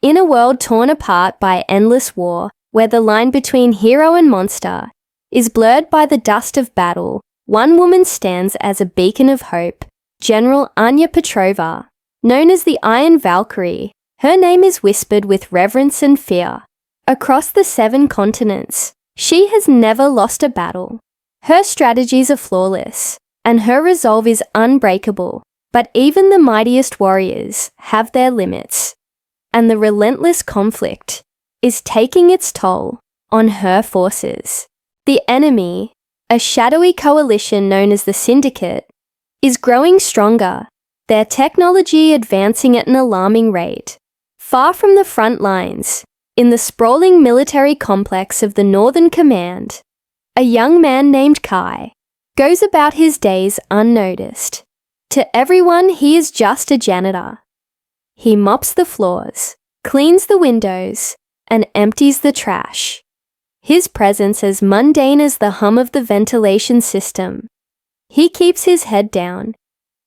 In a world torn apart by endless war, where the line between hero and monster is blurred by the dust of battle, one woman stands as a beacon of hope, General Anya Petrova. Known as the Iron Valkyrie, her name is whispered with reverence and fear. Across the 7 continents, she has never lost a battle. Her strategies are flawless, and her resolve is unbreakable. But even the mightiest warriors have their limits, and the relentless conflict is taking its toll on her forces. The enemy, a shadowy coalition known as the Syndicate, is growing stronger, their technology advancing at an alarming rate. Far from the front lines, in the sprawling military complex of the Northern Command, a young man named Kai goes about his days unnoticed. To everyone, he is just a janitor. He mops the floors, cleans the windows, and empties the trash. His presence as mundane as the hum of the ventilation system. He keeps his head down.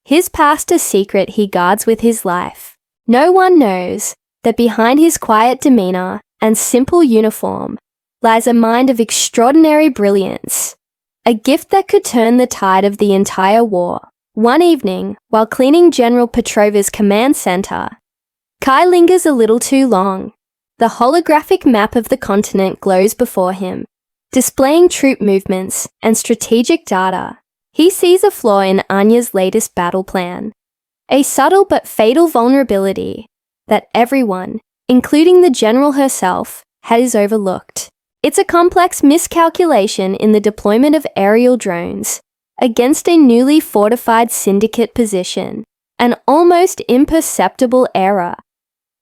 His past a secret he guards with his life. No one knows that behind his quiet demeanor and simple uniform lies a mind of extraordinary brilliance, a gift that could turn the tide of the entire war. One evening, while cleaning General Petrova's command center, Kai lingers a little too long. The holographic map of the continent glows before him, displaying troop movements and strategic data. He sees a flaw in Anya's latest battle plan, a subtle but fatal vulnerability that everyone, including the general herself, has overlooked. It's a complex miscalculation in the deployment of aerial drones against a newly fortified Syndicate position, an almost imperceptible error,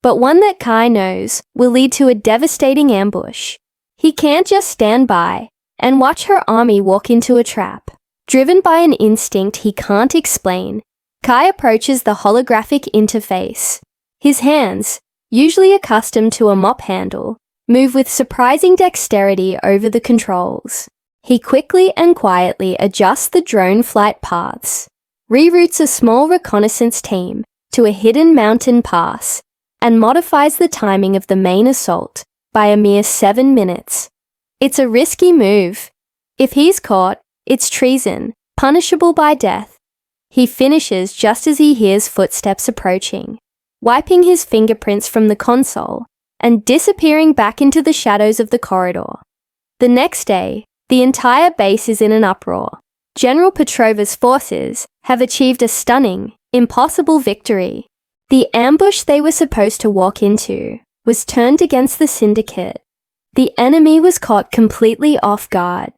but one that Kai knows will lead to a devastating ambush. He can't just stand by and watch her army walk into a trap. Driven by an instinct he can't explain, Kai approaches the holographic interface. His hands, usually accustomed to a mop handle, move with surprising dexterity over the controls. He quickly and quietly adjusts the drone flight paths, reroutes a small reconnaissance team to a hidden mountain pass, and modifies the timing of the main assault by a mere 7 minutes. It's a risky move. If he's caught, it's treason, punishable by death. He finishes just as he hears footsteps approaching, wiping his fingerprints from the console and disappearing back into the shadows of the corridor. The next day, the entire base is in an uproar. General Petrova's forces have achieved a stunning, impossible victory. The ambush they were supposed to walk into was turned against the Syndicate. The enemy was caught completely off guard,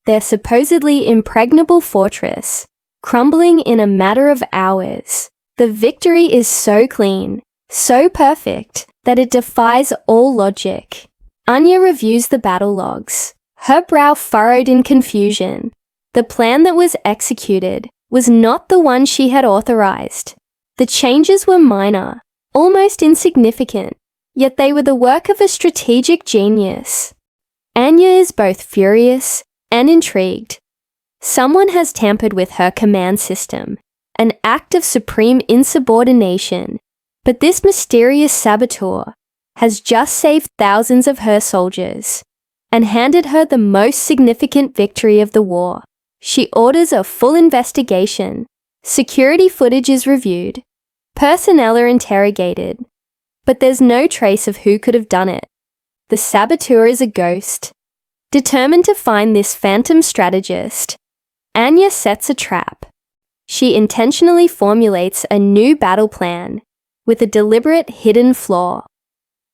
their supposedly impregnable fortress crumbling in a matter of hours. The victory is so clean, so perfect, that it defies all logic. Anya reviews the battle logs, her brow furrowed in confusion. The plan that was executed was not the one she had authorized. The changes were minor, almost insignificant, yet they were the work of a strategic genius. Anya is both furious and intrigued. Someone has tampered with her command system, an act of supreme insubordination, but this mysterious saboteur has just saved thousands of her soldiers and handed her the most significant victory of the war. She orders a full investigation. Security footage is reviewed. Personnel are interrogated. But there's no trace of who could have done it. The saboteur is a ghost. Determined to find this phantom strategist, Anya sets a trap. She intentionally formulates a new battle plan with a deliberate hidden flaw.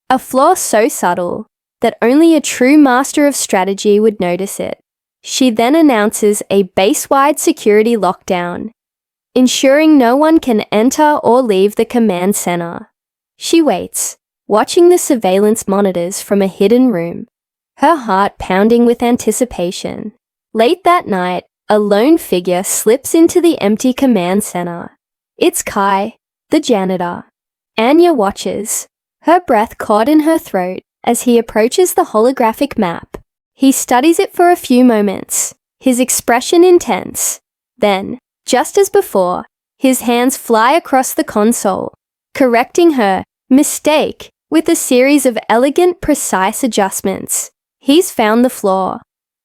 A flaw so subtle that only a true master of strategy would notice it. She then announces a base-wide security lockdown, ensuring no one can enter or leave the command center. She waits, watching the surveillance monitors from a hidden room, her heart pounding with anticipation. Late that night, a lone figure slips into the empty command center. It's Kai, the janitor. Anya watches, her breath caught in her throat as he approaches the holographic map. He studies it for a few moments, his expression intense. Then, just as before, his hands fly across the console, correcting her mistake With a series of elegant, precise adjustments, he's found the floor.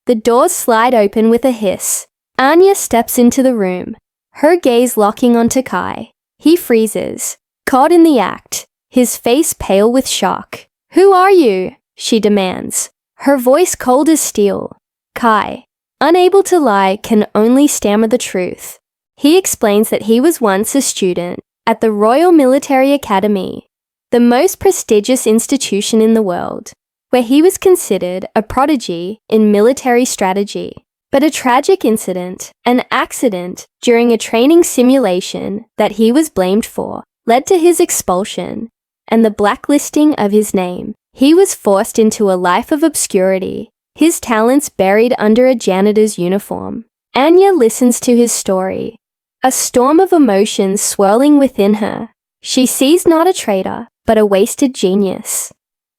The doors slide open with a hiss. Anya steps into the room, her gaze locking onto Kai. He freezes, caught in the act, his face pale with shock. "Who are you?" she demands, her voice cold as steel. Kai, unable to lie, can only stammer the truth. He explains that he was once a student at the Royal Military Academy, the most prestigious institution in the world, where he was considered a prodigy in military strategy. But a tragic incident, an accident during a training simulation that he was blamed for, led to his expulsion and the blacklisting of his name. He was forced into a life of obscurity, his talents buried under a janitor's uniform. Anya listens to his story, a storm of emotions swirling within her. She sees not a traitor, but a wasted genius,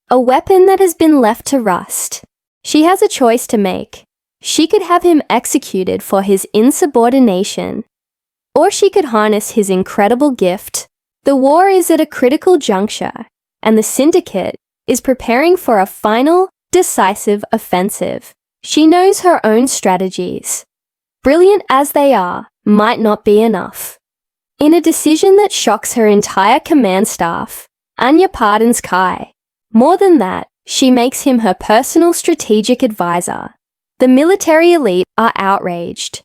a weapon that has been left to rust. She has a choice to make. She could have him executed for his insubordination, or she could harness his incredible gift. The war is at a critical juncture, and the syndicate is preparing for a final, decisive offensive. She knows her own strategies, brilliant as they are, might not be enough. In a decision that shocks her entire command staff, Anya pardons Kai. More than that, she makes him her personal strategic advisor. The military elite are outraged.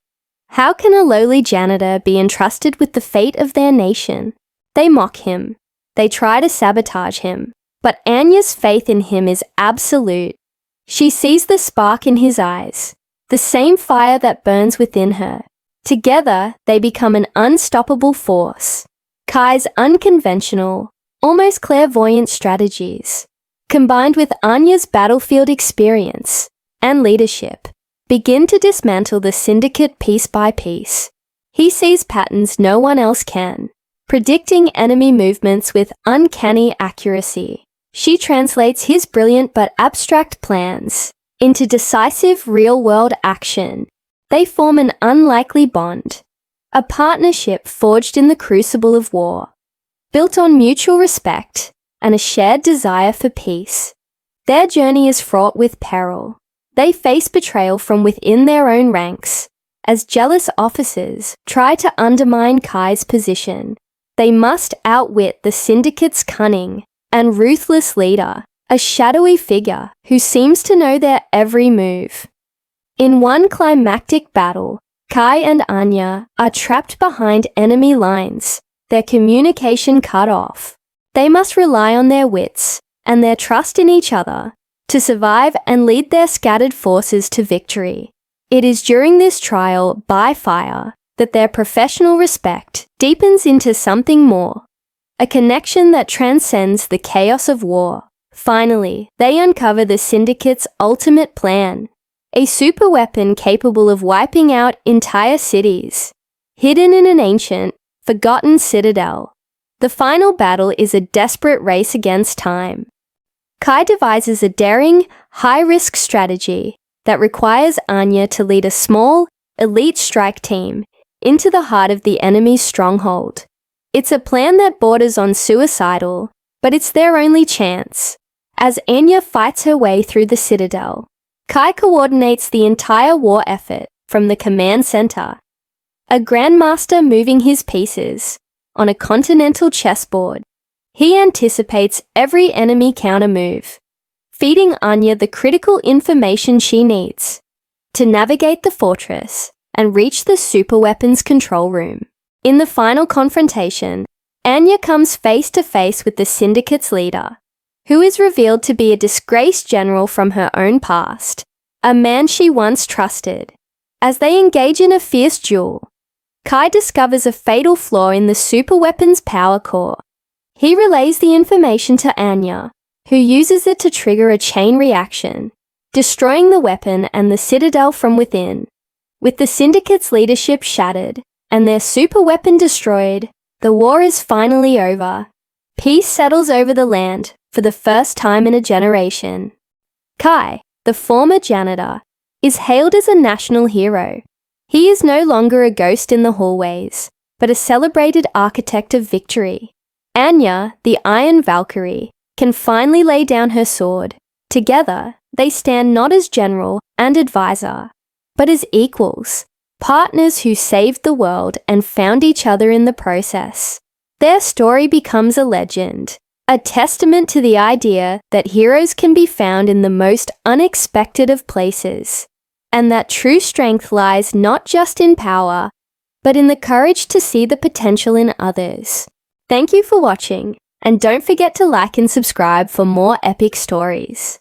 How can a lowly janitor be entrusted with the fate of their nation? They mock him. They try to sabotage him. But Anya's faith in him is absolute. She sees the spark in his eyes, the same fire that burns within her. Together, they become an unstoppable force. Kai's unconventional, almost clairvoyant strategies, combined with Anya's battlefield experience and leadership, begin to dismantle the syndicate piece by piece. He sees patterns no one else can, predicting enemy movements with uncanny accuracy. She translates his brilliant but abstract plans into decisive real-world action. They form an unlikely bond, a partnership forged in the crucible of war, built on mutual respect and a shared desire for peace. Their journey is fraught with peril. They face betrayal from within their own ranks, as jealous officers try to undermine Kai's position. They must outwit the syndicate's cunning and ruthless leader, a shadowy figure who seems to know their every move. In one climactic battle, Kai and Anya are trapped behind enemy lines, their communication cut off. They must rely on their wits and their trust in each other to survive and lead their scattered forces to victory. It is during this trial by fire that their professional respect deepens into something more, a connection that transcends the chaos of war. Finally, they uncover the syndicate's ultimate plan, a superweapon capable of wiping out entire cities, hidden in an ancient, forgotten citadel. The final battle is a desperate race against time. Kai devises a daring, high-risk strategy that requires Anya to lead a small, elite strike team into the heart of the enemy's stronghold. It's a plan that borders on suicidal, but it's their only chance. As Anya fights her way through the citadel, Kai coordinates the entire war effort from the command center, a grandmaster moving his pieces on a continental chessboard. He anticipates every enemy counter-move, feeding Anya the critical information she needs to navigate the fortress and reach the superweapons control room. In the final confrontation, Anya comes face to face with the syndicate's leader, who is revealed to be a disgraced general from her own past, a man she once trusted. As they engage in a fierce duel, Kai discovers a fatal flaw in the superweapon's power core. He relays the information to Anya, who uses it to trigger a chain reaction, destroying the weapon and the citadel from within. With the syndicate's leadership shattered and their superweapon destroyed, the war is finally over. Peace settles over the land for the first time in a generation. Kai, the former janitor, is hailed as a national hero. He is no longer a ghost in the hallways, but a celebrated architect of victory. Anya, the Iron Valkyrie, can finally lay down her sword. Together, they stand not as general and advisor, but as equals, partners who saved the world and found each other in the process. Their story becomes a legend, a testament to the idea that heroes can be found in the most unexpected of places, and that true strength lies not just in power, but in the courage to see the potential in others. Thank you for watching, and don't forget to like and subscribe for more epic stories.